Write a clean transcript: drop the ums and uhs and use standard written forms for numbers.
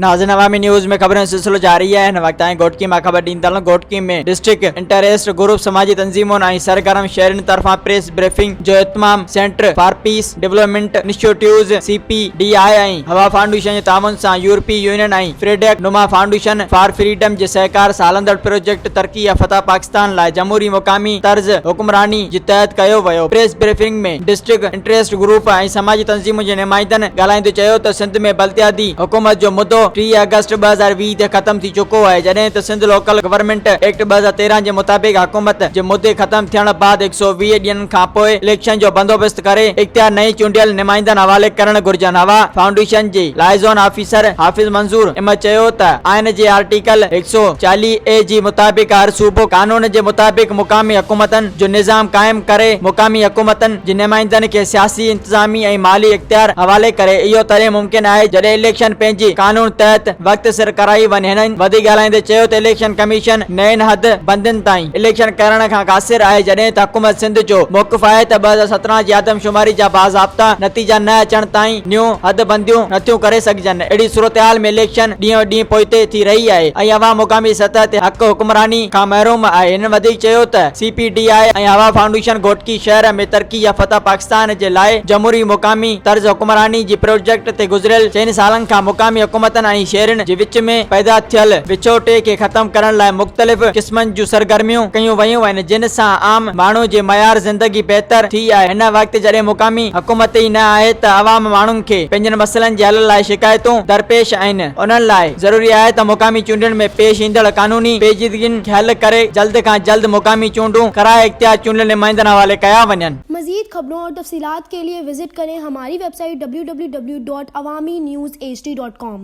नाज़रीन अवामी न्यूज़ में खबरें सिलसिलो जारी है। हिन वक्त घोटकी में खबर ॾींदड़ घोटकी में डिस्ट्रिक्ट इंटरेस्ट ग्रुप समाजी तंजीमुन ऐं सरगर्म शहरनि तरफां प्रेस ब्रीफिंग जो इत्माम centre for peace development institute CPDI ऐं हवा फाउंडेशन जे तामुन सां यूरोपीय यूनियन ऐं फ्रेडेक नुमा फाउंडेशन फॉर फ्रीडम जे सहकार सां हलंदड़ प्रोजेक्ट तरक्की याफ़्ता पाकिस्तान लाइ जमहूरी मुक़ामी तर्ज हुक्मरानी जे तहत कयो वियो। प्रेस ब्रीफिंग में डिस्ट्रिक्ट इंटरेस्ट ग्रुप ऐं समाजी तंजीमुन जे नुमाइंदनि ॻाल्हाईंदे चयो त सिंध में बल्दियाती हुकूमत जो मुद्दो 30 अगस्त 2020 ते खत्म थी चुको है, जॾहिं त सिंध लोकल गवर्नमेंट एक्ट 2013 जे मुताबिक हुकूमत जे मुद्दे खत्म थियण बाद 120 ॾींहनि खां पोइ इलेक्शन जो बंदोबस्त करे इख्तियार नई चूंडियल नुमाइंदनि हवाले करण घुर्जनि। हवा फाउंडेशन जे लाइज़ोन ऑफिसर हाफिज मंजूर अहमद चयो त आइन जे आर्टिकल 140A जी मुताबिक हर सूबो कानून जे मुताबिक मुकामी हुकूमतन जो निज़ाम कायम करे मुकामी हुकूमतन जे नुमाइंदनि के सियासी इंतजामी ऐं माली इख्तियार हवाले करे। इहो तॾहिं मुमकिन आहे जॾहिं इलेक्शन पंहिंजी कानून तहत वक्त सिर कराई वञे। हिननि वधीक ॻाल्हाईंदे चयो त इलेक्शन कमीशन नयन हद बंदियुनि ताईं इलेक्शन करण खां क़ासिर आहे, जॾहिं त हुकूमत सिंध जो मौक़िफ़ आहे त 2017 जी आदमशुमारी जा बाज़ाब्ता नतीजा न अचण ताईं न्यू हद बंदियूं नथियूं करे सघजनि। अहिड़ी सूरतहाल में इलेक्शन ॾींहों ॾींहुं पोइते थी रही आहे ऐं अवाम मुक़ामी सतह ते हक़ हुक्मरानी खां महरूम आहे। हिन वधीक चयो त CPDI ऐं हवा फाउंडेशन घोटकी शहर में तरक्की याफ़्ता पाकिस्तान जे लाइ जमहूरी मुक़ामी तर्ज हुक्मरानी जी प्रोजेक्ट ते गुज़िरियल 4 सालनि खां मुक़ामी हुकूमतनि ऐं शहरनि जे विच में पैदा थियल विछोटे खे ख़त्म करण लाइ मुख़्तलिफ़ क़िस्मनि जूं सरगर्मियूं कयूं वयूं आहिनि, जिन सां आम माण्हू जे मयार ज़िंदगी बहितर थी आहे। हिन वक्त जॾहिं मुक़ामी हुकूमत ई न आहे त अवाम माण्हुनि खे पंहिंजनि मसइलनि जे हल लाइ शिकायतूं दरपेश आहिनि। उन्हनि लाइ ज़रूरी आहे त मुक़ामी चूंडनि में पेश ईंदड़ कानूनी पेचीदगियुनि खे हल करे जल्द खां जल्द मुक़ामी चूंडूं कराए इख्तियार चूंडियल नुमाइंदनि हवाले कया वञनि। मज़ीद खबरों और तफसीलात के लिए विजिट करें हमारी वेबसाइट www.awamiNewsHD.com।